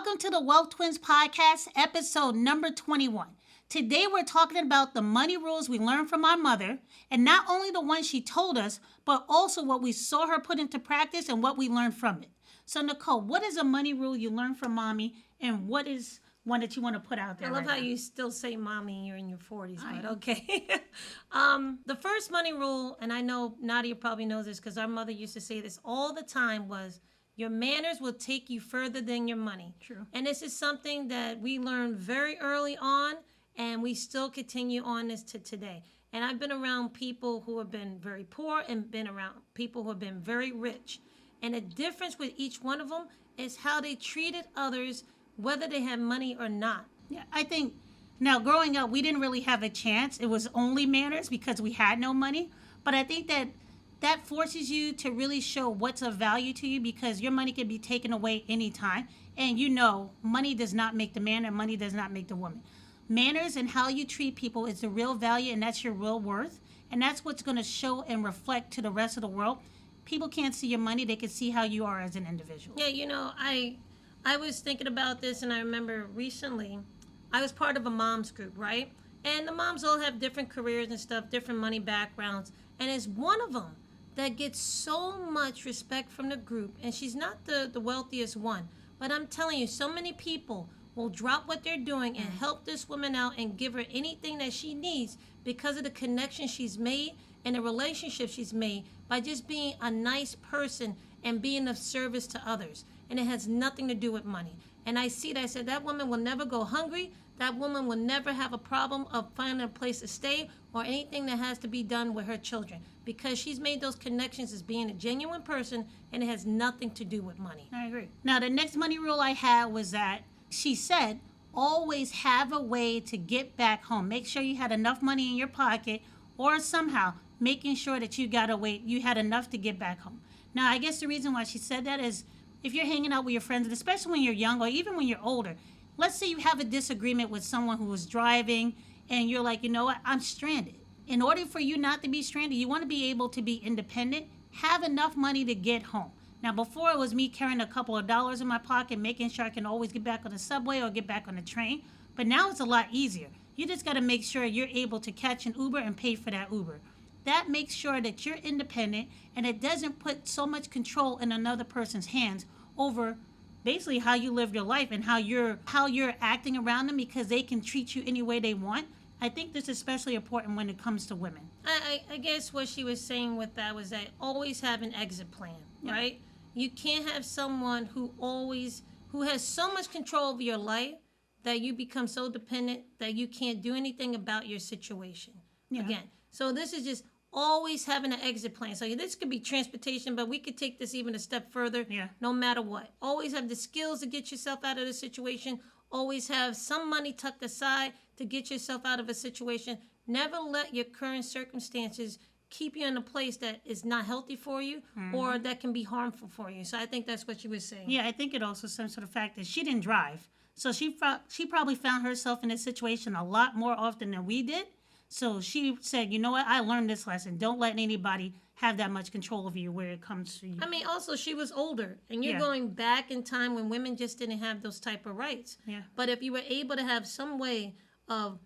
Welcome to the Wealth Twins Podcast, episode number 21. Today we're talking about the money rules we learned from our mother, and not only the ones she told us, but also what we saw her put into practice and what we learned from it. So Nicole, what is a money rule you learned from mommy, and what is one that you want to put out there? I love right how now? you still say mommy and you're in your 40s, but okay. The first money rule, and I know Nadia probably knows this because our mother used to say this all the time, was your manners will take you further than your money. True. And this is something that we learned very early on, and we still continue on this to today. And I've been around people who have been very poor and been around people who have been very rich. And the difference with each one of them is how they treated others, whether they had money or not. Yeah, I think now growing up, we didn't really have a chance. It was only manners because we had no money. But I think that forces you to really show what's of value to you because your money can be taken away anytime. And you know, money does not make the man and money does not make the woman. Manners and how you treat people is the real value, and that's your real worth. And that's what's going to show and reflect to the rest of the world. People can't see your money. They can see how you are as an individual. Yeah, you know, I was thinking about this, and I remember recently I was part of a mom's group, right? And the moms all have different careers and stuff, different money backgrounds. And it's one of them that gets so much respect from the group. And she's not the wealthiest one. But I'm telling you, so many people will drop what they're doing and help this woman out and give her anything that she needs because of the connection she's made and the relationship she's made by just being a nice person and being of service to others. And it has nothing to do with money. And I see that. I said, that woman will never go hungry. That woman will never have a problem of finding a place to stay or anything that has to be done with her children because she's made those connections as being a genuine person, and it has nothing to do with money. I agree. Now, the next money rule I had was that she said, always have a way to get back home. Make sure you had enough money in your pocket or somehow making sure that you had enough to get back home. Now, I guess the reason why she said that is if you're hanging out with your friends, and especially when you're young or even when you're older, let's say you have a disagreement with someone who is driving and you're like, you know what, I'm stranded. In order for you not to be stranded, you want to be able to be independent, have enough money to get home. Now, before it was me carrying a couple of dollars in my pocket, making sure I can always get back on the subway or get back on the train. But now it's a lot easier. You just got to make sure you're able to catch an Uber and pay for that Uber. That makes sure that you're independent and it doesn't put so much control in another person's hands over basically how you live your life and how you're acting around them because they can treat you any way they want. I think this is especially important when it comes to women. I guess what she was saying with that was that always have an exit plan, right? You can't have someone who has so much control over your life that you become so dependent that you can't do anything about your situation. Yeah. Again, so this is just always having an exit plan. So this could be transportation, but we could take this even a step further. Yeah. No matter what. Always have the skills to get yourself out of the situation. Always have some money tucked aside to get yourself out of a situation. Never let your current circumstances keep you in a place that is not healthy for you or that can be harmful for you. So I think that's what you were saying. Yeah, I think it also stems from the fact that she didn't drive. So she probably found herself in this situation a lot more often than we did. So she said, you know what, I learned this lesson. Don't let anybody have that much control over you where it comes to you. I mean, also, she was older. And you're going back in time when women just didn't have those type of rights. Yeah. But if you were able to have some way of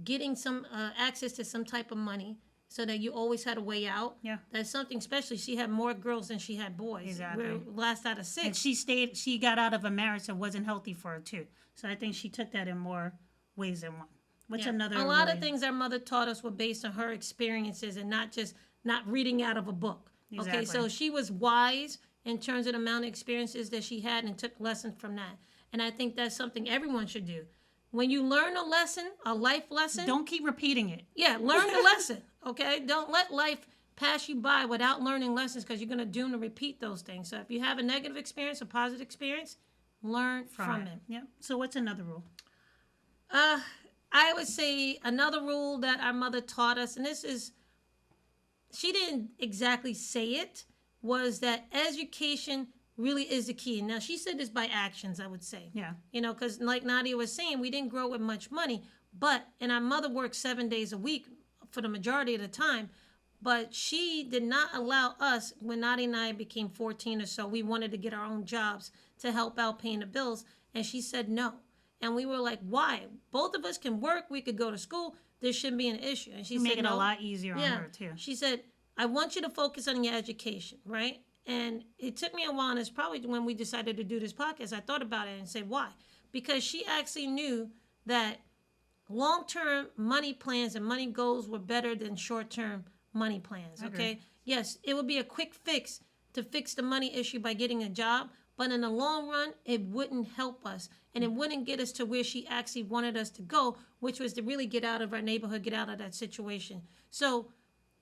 getting some access to some type of money so that you always had a way out, that's something, especially she had more girls than she had boys. Exactly. We're last out of 6. And she got out of a marriage that wasn't healthy for her, too. So I think she took that in more ways than one. A lot of things our mother taught us were based on her experiences and not reading out of a book. Exactly. Okay, so she was wise in terms of the amount of experiences that she had and took lessons from that. And I think that's something everyone should do. When you learn a lesson, a life lesson, don't keep repeating it. Yeah, learn the lesson, okay? Don't let life pass you by without learning lessons because you're going to doom to repeat those things. So if you have a negative experience, a positive experience, learn from it. Yeah. So what's another rule? I would say another rule that our mother taught us, and she didn't exactly say it, was that education really is the key. Now, she said this by actions, I would say. Yeah. You know, because like Nadia was saying, we didn't grow with much money, and our mother worked 7 days a week for the majority of the time, but she did not allow us, when Nadia and I became 14 or so, we wanted to get our own jobs to help out paying the bills. And she said no. And we were like, why? Both of us can work. We could go to school. There shouldn't be an issue. And she You said make it no. a lot easier on her, too. She said, I want you to focus on your education, right? And it took me a while, and it's probably when we decided to do this podcast, I thought about it and said, why? Because she actually knew that long-term money plans and money goals were better than short-term money plans, okay? Yes, it would be a quick fix to fix the money issue by getting a job, but in the long run, it wouldn't help us, and it wouldn't get us to where she actually wanted us to go, which was to really get out of our neighborhood, get out of that situation. So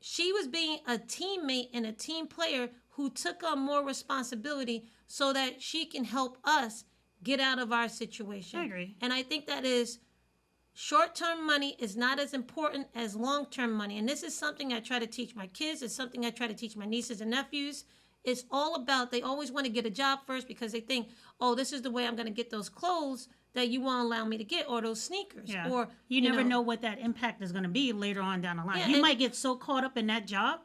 she was being a teammate and a team player who took on more responsibility so that she can help us get out of our situation. I agree. And I think that is short-term money is not as important as long-term money. And this is something I try to teach my kids. It's something I try to teach my nieces and nephews. It's all about, they always want to get a job first because they think, oh, this is the way I'm going to get those clothes that you won't allow me to get, or those sneakers. Yeah. Or you never know what that impact is going to be later on down the line. Yeah, you might get so caught up in that job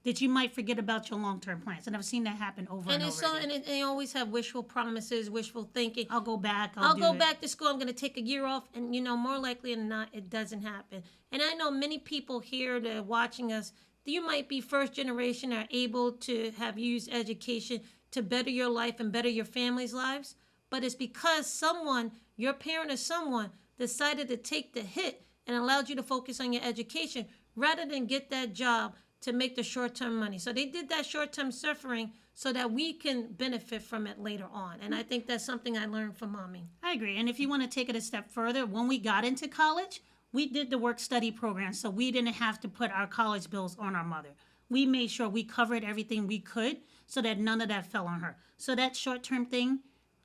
that you might forget about your long-term plans. And I've seen that happen over and over again. And they always have wishful promises, wishful thinking. I'll go back. I'll go back to school. I'm going to take a year off. And, more likely than not, it doesn't happen. And I know many people here that are watching us, you might be first generation, are able to have used education to better your life and better your family's lives. But it's because someone, your parent or someone, decided to take the hit and allowed you to focus on your education rather than get that job to make the short-term money. So they did that short-term suffering so that we can benefit from it later on. And I think that's something I learned from Mommy. I agree. And if you want to take it a step further, when we got into college, we did the work-study program, so we didn't have to put our college bills on our mother. We made sure we covered everything we could so that none of that fell on her. So that short-term thing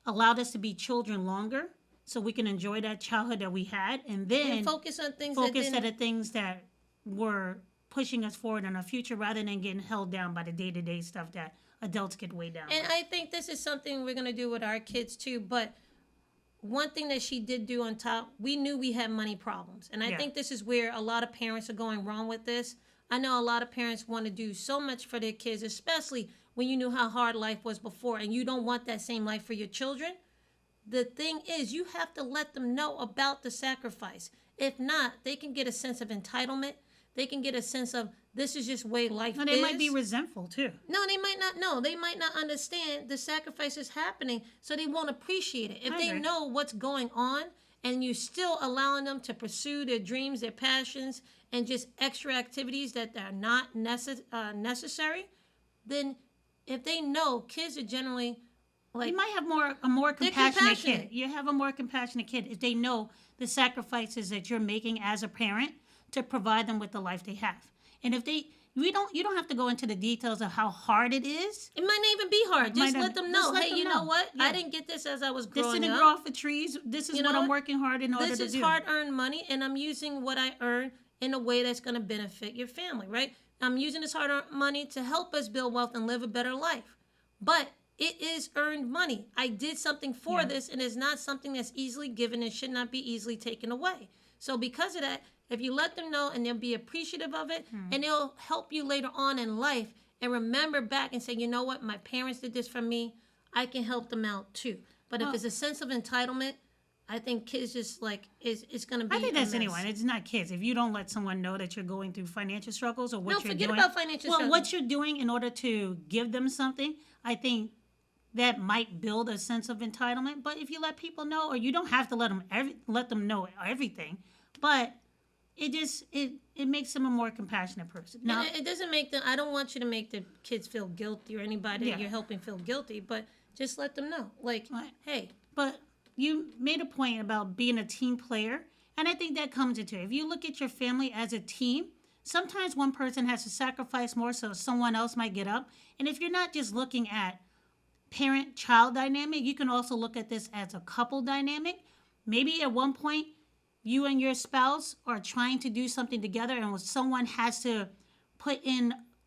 allowed us to be children longer so we can enjoy that childhood that we had and then focus on things at the things that were pushing us forward in our future rather than getting held down by the day-to-day stuff that adults get weighed down And by. I think this is something we're going to do with our kids too, but one thing that she did do on top, we knew we had money problems. And I think this is where a lot of parents are going wrong with this. I know a lot of parents want to do so much for their kids, especially when you knew how hard life was before and you don't want that same life for your children. The thing is, you have to let them know about the sacrifice. If not, they can get a sense of entitlement. They can get a sense of this is just way life is. And they might be resentful too. No, they might not know. They might not understand the sacrifices happening, so they won't appreciate it. If they know what's going on and you're still allowing them to pursue their dreams, their passions, and just extra activities that are not necessary, then if they know, kids are generally like... You might have a more compassionate kid. You have a more compassionate kid if they know the sacrifices that you're making as a parent to provide them with the life they have. And if you don't have to go into the details of how hard it is. It might not even be hard. Just let them know. Hey, you know what? Yeah. I didn't get this as I was growing up. This didn't grow off of trees. This is what I'm working hard in order to do. This is hard-earned money, and I'm using what I earn in a way that's going to benefit your family, right? I'm using this hard-earned money to help us build wealth and live a better life. But it is earned money. I did something for this, and it's not something that's easily given and should not be easily taken away. So because of that, if you let them know and they'll be appreciative of it, and it'll help you later on in life and remember back and say, you know what, my parents did this for me. I can help them out too. But if it's a sense of entitlement, I think kids just it's going to be I think that's anyone. It's not kids. If you don't let someone know that you're going through financial struggles or what you're doing. Forget about financial struggles. What you're doing in order to give them something, I think that might build a sense of entitlement. But if you let people know, or you don't have to let them know everything, but it makes them a more compassionate person. Now, it doesn't make them. I don't want you to make the kids feel guilty or anybody that you're helping feel guilty, but just let them know, hey. But you made a point about being a team player, and I think that comes into it. If you look at your family as a team, sometimes one person has to sacrifice more so someone else might get up. And if you're not just looking at parent-child dynamic, you can also look at this as a couple dynamic. Maybe at one point, you and your spouse are trying to do something together and someone has to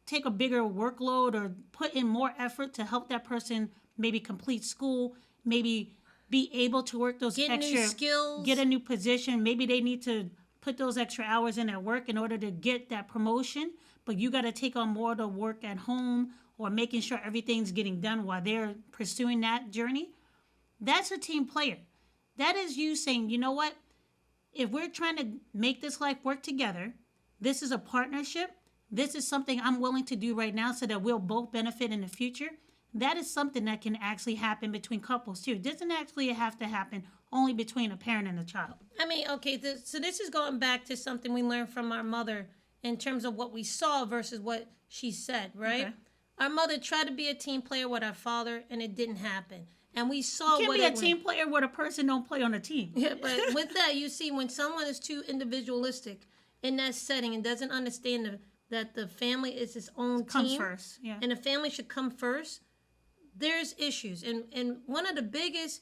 take a bigger workload or put in more effort to help that person maybe complete school, maybe be able to work those extra new skills, get a new position. Maybe they need to put those extra hours in at work in order to get that promotion, but you got to take on more of the work at home or making sure everything's getting done while they're pursuing that journey. That's a team player. That is you saying, you know what? If we're trying to make this life work together, this is a partnership. This is something I'm willing to do right now so that we'll both benefit in the future. That is something that can actually happen between couples too. It doesn't actually have to happen only between a parent and a child. I mean, okay, so this is going back to something we learned from our mother in terms of what we saw versus what she said, right? Okay. Our mother tried to be a team player with our father, and it didn't happen. And we saw you can't be a team player with a person don't play on a team. Yeah, but with that, you see, when someone is too individualistic in that setting and doesn't understand that the family is its own Comes team, first, yeah. and the family should come first, there's issues. And one of the biggest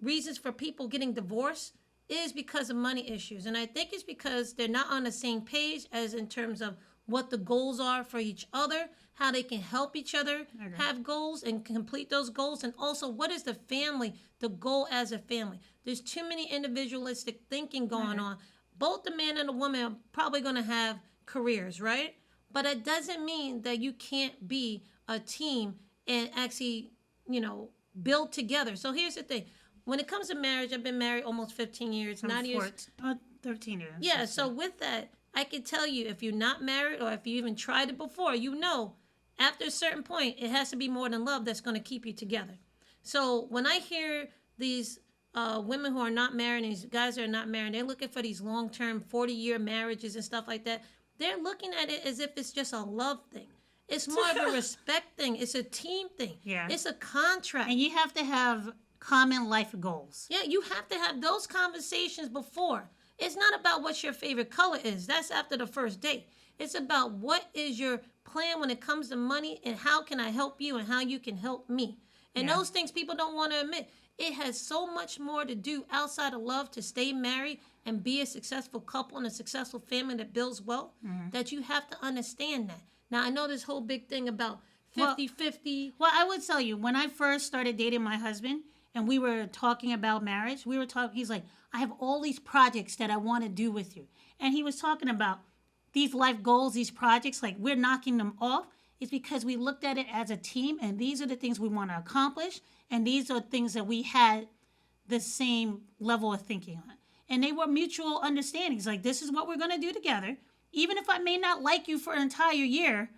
reasons for people getting divorced is because of money issues. And I think it's because they're not on the same page as in terms of what the goals are for each other, how they can help each other have goals and complete those goals, and also what is the family, the goal as a family. There's too many individualistic thinking going on. Both the man and the woman are probably going to have careers, right? But it doesn't mean that you can't be a team and actually, build together. So here's the thing. When it comes to marriage, I've been married almost 15 years. 13 years. Yeah, so with that, I can tell you, if you're not married or if you even tried it before, after a certain point, it has to be more than love that's going to keep you together. So when I hear these women who are not married and these guys that are not married, they're looking for these long-term 40-year marriages and stuff like that. They're looking at it as if it's just a love thing. It's more of a respect thing. It's a team thing. Yeah. It's a contract. And you have to have common life goals. Yeah, you have to have those conversations before. It's not about what your favorite color is. That's after the first date. It's about what is your plan when it comes to money and how can I help you and how you can help me. And those things people don't want to admit. It has so much more to do outside of love to stay married and be a successful couple and a successful family that builds wealth, that you have to understand that. Now, I know this whole big thing about 50-50. Well, I would tell you, when I first started dating my husband and we were talking about marriage, he's like, I have all these projects that I want to do with you. And he was talking about these life goals, these projects, like we're knocking them off. It's because we looked at it as a team, and these are the things we want to accomplish, and these are things that we had the same level of thinking on. And they were mutual understandings. Like, this is what we're going to do together. Even if I may not like you for an entire year,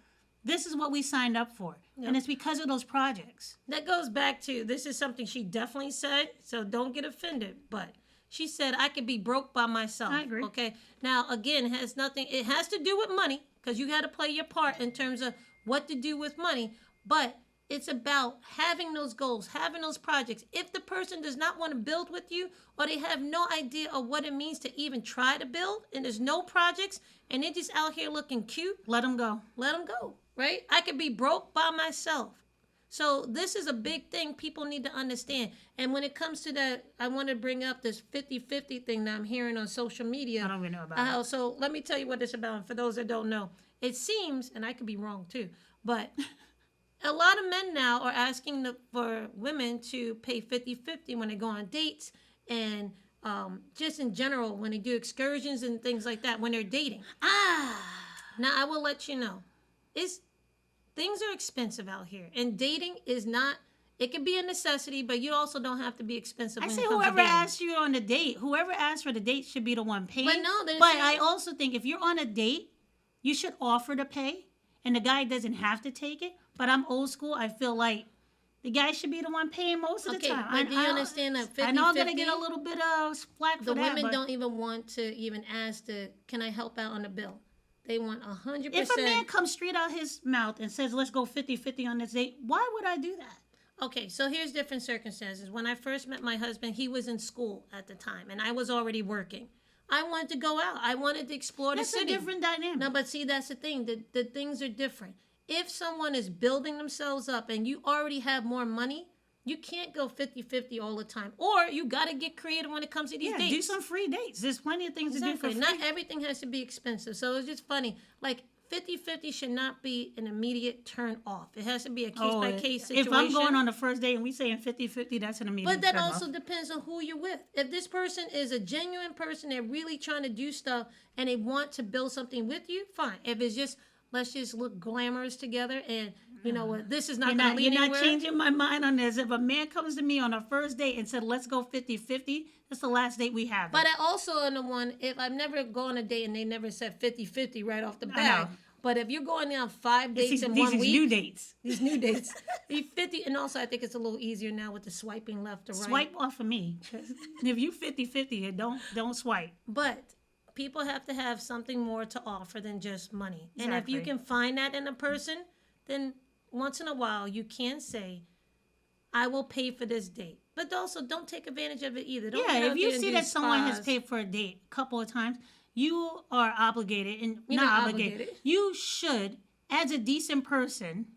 this is what we signed up for. Yep. And it's because of those projects. That goes back to, this is something she definitely said, so don't get offended, but she said, I could be broke by myself. I agree. Okay. Now, again, it has to do with money, because you got to play your part in terms of what to do with money, but it's about having those goals, having those projects. If the person does not want to build with you, or they have no idea of what it means to even try to build, and there's no projects, and they're just out here looking cute, let them go. Let them go, right? I could be broke by myself. So this is a big thing people need to understand. And when it comes to that, I want to bring up this 50-50 thing that I'm hearing on social media. I don't even know about it. So let me tell you what it's about. And for those that don't know, it seems, and I could be wrong too, but a lot of men now are asking for women to pay 50-50 when they go on dates, and just in general when they do excursions and things like that when they're dating. Now I will let you know, things are expensive out here, and dating is not. It can be a necessity, but you also don't have to be expensive. I say whoever asked you on the date, whoever asked for the date should be the one paying. But no, but I also think if you're on a date, you should offer to pay, and the guy doesn't have to take it. But I'm old school. I feel like the guy should be the one paying most of the time. But do you understand that 50-50? I know I'm going to get a little bit of flack for that. The women don't even want to even ask can I help out on the bill? They want 100%. If a man comes straight out his mouth and says, let's go 50-50 on this date, why would I do that? Okay, so here's different circumstances. When I first met my husband, he was in school at the time, and I was already working. I wanted to go out. I wanted to explore the city. That's a different dynamic. No, but see, that's the thing. The things are different. If someone is building themselves up and you already have more money, you can't go 50-50 all the time. Or you got to get creative when it comes to these dates. Do some free dates. There's plenty of things to do for free. Not everything has to be expensive. So it's just funny. Like, 50-50 should not be an immediate turn off. It has to be a case-by-case situation. If I'm going on the first date and we saying 50-50, that's an immediate turn off. But that also depends on who you're with. If this person is a genuine person, they're really trying to do stuff, and they want to build something with you, fine. If it's just let's just look glamorous together, and you know what, this is not You're going to not, lead you're not anywhere. changing my mind on this. If a man comes to me on a first date and said, let's go 50-50, that's the last date we have. But I also on the one, if I've never gone on a date and they never said 50-50 right off the I bat. know. But if you're going on 5 dates These in these 1 is week, new dates. these new dates, be 50, and also I think it's a little easier now with the swiping left or right. Swipe off of me. 'Cause if you 50-50, don't swipe. But people have to have something more to offer than just money. And if you Exactly. can find that in a person, then once in a while you can say, I will pay for this date. But also don't take advantage of it either. Don't Yeah, get if out you there and see do that someone has spas. paid for a date a couple of times, you are obligated, and You're not not obligated. obligated. You should, as a decent person,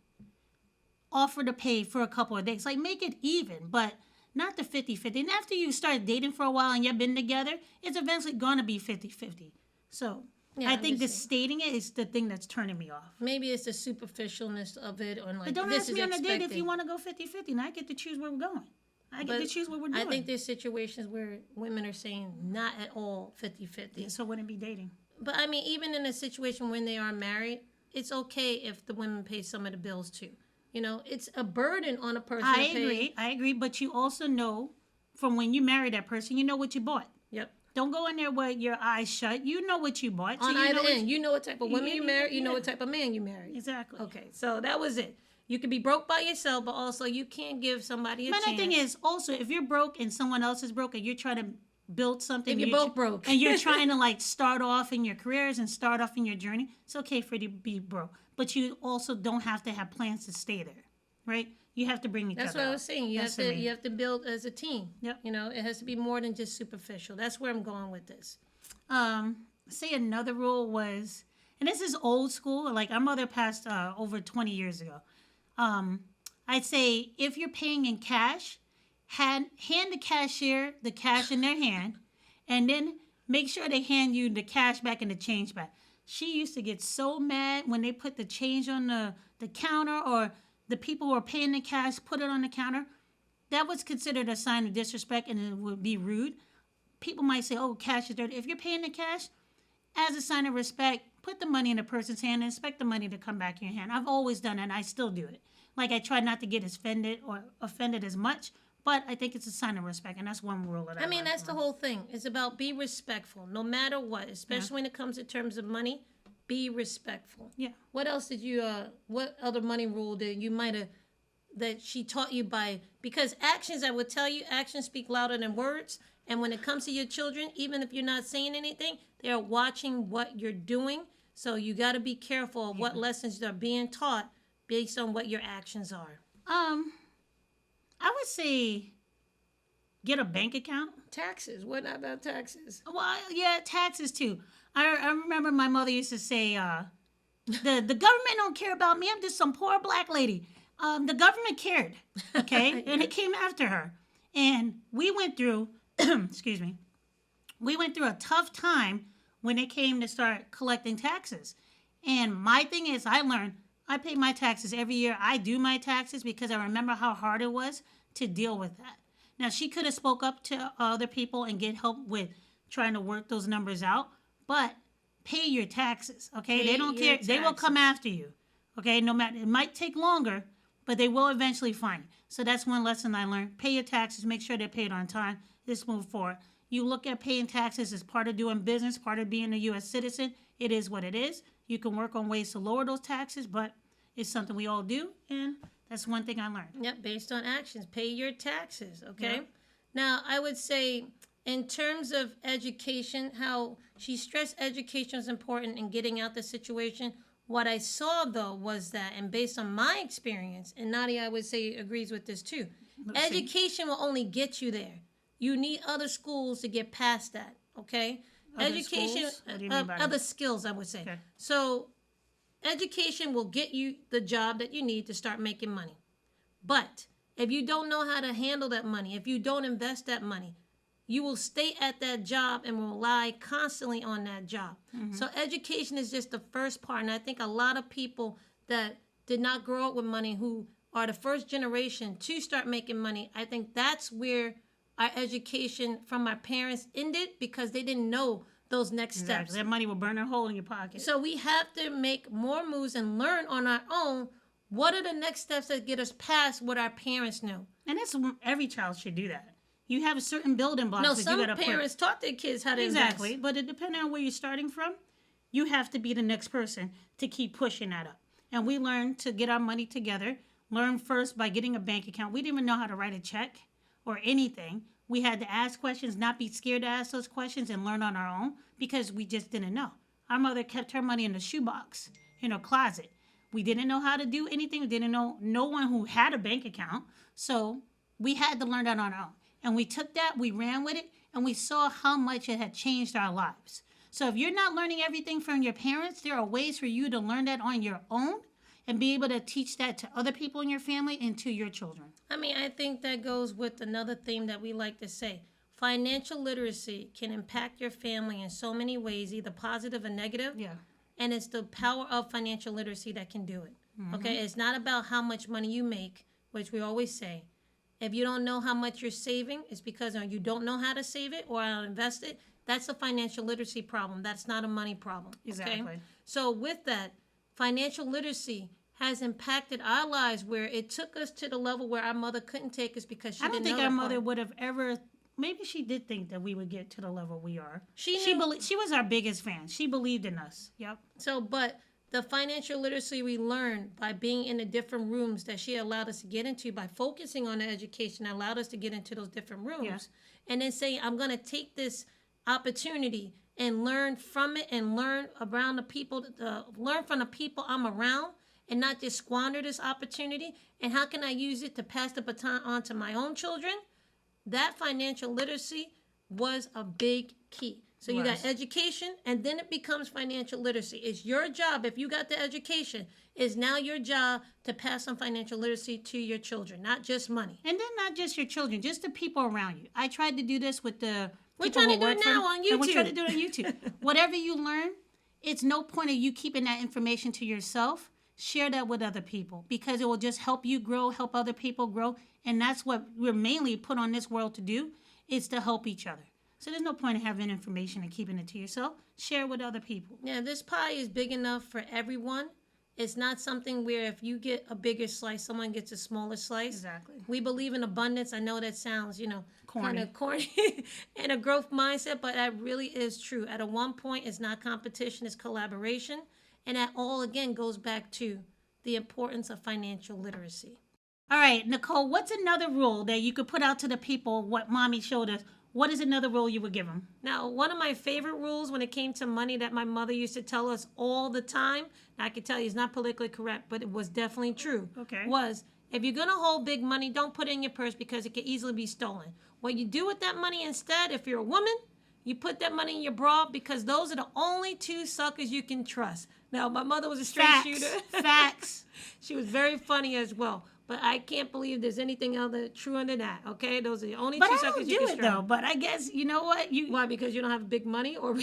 offer to pay for a couple of dates. Like, make it even, but not the 50-50. And after you start dating for a while and you've been together, it's eventually going to be 50-50. So Yeah, I I'm think the just stating it is the thing that's turning me off. Maybe it's the superficialness of it, or like But don't this ask is me on a expected. date if you want to go 50-50, and I get to choose where we're going. I get to choose what we're doing. I think there's situations where women are saying not at all 50-50. So wouldn't be dating. But I mean, even in a situation when they are married, it's okay if the women pay some of the bills too. You know, it's a burden on a person to pay. I agree. But you also know from when you marry that person, you know what you bought. Yep. Don't go in there with your eyes shut. You know what you bought. On you either know what end, you know what type of women you marry, you know yeah. what type of man you marry. Exactly. Okay, so that was it. You could be broke by yourself, but also you can't give somebody a But chance. the thing is, also, if you're broke and someone else is broke and you're trying to build something, If you're both broke. and you're trying to like start off in your careers and start off in your journey, it's okay for you to be broke. But you also don't have to have plans to stay there, right? You have to bring each That's other what I up. was saying. That's for me. You have to build as a team. Yep. You know, it has to be more than just superficial. That's where I'm going with this. Say another rule was, and this is old school, like our mother passed over 20 years ago. I'd say if you're paying in cash, hand the cashier the cash in their hand, and then make sure they hand you the cash back and the change back. She used to get so mad when they put the change on the counter, or the people who are paying the cash put it on the counter. That was considered a sign of disrespect, and it would be rude. People might say, oh, cash is dirty. If you're paying the cash, as a sign of respect, put the money in the person's hand and expect the money to come back in your hand. I've always done it, and I still do it. Like, I try not to get offended as much, but I think it's a sign of respect, and that's one rule that I I mean, learned that's the from whole thing. It's about be respectful, no matter what, especially when it comes in terms of money. Be respectful. Yeah. What else did you? What other money rule did you might have that she taught you by? Because actions, I would tell you, actions speak louder than words. And when it comes to your children, even if you're not saying anything, they are watching what you're doing. So you got to be careful of what lessons are being taught based on what your actions are. I would say get a bank account. Taxes. What about taxes? Well, yeah, taxes too. I remember my mother used to say, the government don't care about me. I'm just some poor black lady. The government cared, okay? And it came after her. And we went through, excuse me, we went through a tough time when it came to start collecting taxes. And my thing is, I learned, I pay my taxes every year. I do my taxes because I remember how hard it was to deal with that. Now, she could have spoke up to other people and get help with trying to work those numbers out, but pay your taxes, okay? They don't care. They will come after you, okay? No matter, it might take longer, but they will eventually find you. So that's one lesson I learned. Pay your taxes. Make sure they're paid on time. Let's move forward. You look at paying taxes as part of doing business, part of being a U.S. citizen. It is what it is. You can work on ways to lower those taxes, but it's something we all do, and that's one thing I learned. Yep, based on actions. Pay your taxes, okay? Yep. Now, I would say in terms of education, how she stressed education is important in getting out the situation. What I saw, though, was that, and based on my experience, and Nadia, I would say, agrees with this too, education will only get you there. You need other schools to get past that, okay? Other Education, schools? What do you mean by other that? skills, I would say. Okay. So, education will get you the job that you need to start making money. But if you don't know how to handle that money, if you don't invest that money, you will stay at that job and rely constantly on that job. So education is just the first part. And I think a lot of people that did not grow up with money, who are the first generation to start making money, I think that's where our education from our parents ended, because they didn't know those next Exactly. steps. That money will burn a hole in your pocket. So we have to make more moves and learn on our own what are the next steps that get us past what our parents knew. And that's every child should do that. You have a certain building blocks No, that some you got to parents taught their kids how to Exactly. invest. But it depending on where you're starting from, you have to be the next person to keep pushing that up. And we learned to get our money together. Learn first by getting a bank account. We didn't even know how to write a check or anything. We had to ask questions, not be scared to ask those questions, and learn on our own because we just didn't know. Our mother kept her money in the shoebox in her closet. We didn't know how to do anything. We didn't know no one who had a bank account. So we had to learn that on our own. And we took that, we ran with it, and we saw how much it had changed our lives. So if you're not learning everything from your parents, there are ways for you to learn that on your own and be able to teach that to other people in your family and to your children. I mean, I think that goes with another theme that we like to say. Financial literacy can impact your family in so many ways, either positive or negative. Yeah. And it's the power of financial literacy that can do it. Okay? It's not about how much money you make, which we always say. If you don't know how much you're saving, it's because you don't know how to save it or how to invest it. That's a financial literacy problem. That's not a money problem. Exactly. Okay? So with that, financial literacy has impacted our lives where it took us to the level where our mother couldn't take us because she I don't didn't think know our that mother part. would have ever. Maybe she did think that we would get to the level we are. She She was our biggest fan. She believed in us. Yep. So, but the financial literacy we learned by being in the different rooms that she allowed us to get into, by focusing on the education, allowed us to get into those different rooms, Yeah. and then saying, I'm going to take this opportunity and learn from it and learn around the people, learn from the people I'm around and not just squander this opportunity. And how can I use it to pass the baton on to my own children? That financial literacy was a big key. So you got education, and then it becomes financial literacy. It's your job, if you got the education, is now your job to pass on financial literacy to your children, not just money. And then not just your children, just the people around you. I tried to do this with the We're people trying to who do work it for- now on and we're trying to YouTube. do it on YouTube. Whatever you learn, it's no point of you keeping that information to yourself. Share that with other people because it will just help you grow, help other people grow. And that's what we're mainly put on this world to do, is to help each other. So there's no point in having information and keeping it to yourself. Share with other people. Yeah, this pie is big enough for everyone. It's not something where if you get a bigger slice, someone gets a smaller slice. Exactly. We believe in abundance. I know that sounds, kind Corny. of corny and a growth mindset, but that really is true. At a one point, it's not competition, it's collaboration. And that all, again, goes back to the importance of financial literacy. All right, Nicole, what's another rule that you could put out to the people what mommy showed us? What is another rule you would give them? Now, one of my favorite rules when it came to money that my mother used to tell us all the time, and I can tell you it's not politically correct, but it was definitely true, Okay. was if you're going to hold big money, don't put it in your purse because it can easily be stolen. What you do with that money instead, if you're a woman, you put that money in your bra because those are the only two suckers you can trust. Now, my mother was a straight shooter. Facts. She was very funny as well. But I can't believe there's anything other truer than that, okay? Those are the only But two I suckers don't you do can it trust. though. But I guess you know what Why? Because you don't have big money, or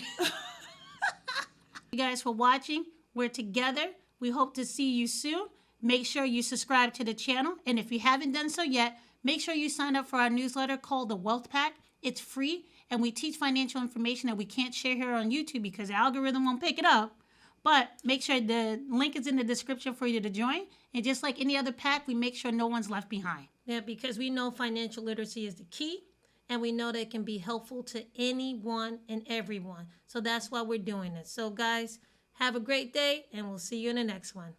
You guys for watching. We're together. We hope to see you soon. Make sure you subscribe to the channel. And if you haven't done so yet, make sure you sign up for our newsletter called The Wealth Pack. It's free, and we teach financial information that we can't share here on YouTube because the algorithm won't pick it up. But make sure the link is in the description for you to join. And just like any other pack, we make sure no one's left behind. Yeah, because we know financial literacy is the key, and we know that it can be helpful to anyone and everyone. So that's why we're doing this. So guys, have a great day, and we'll see you in the next one.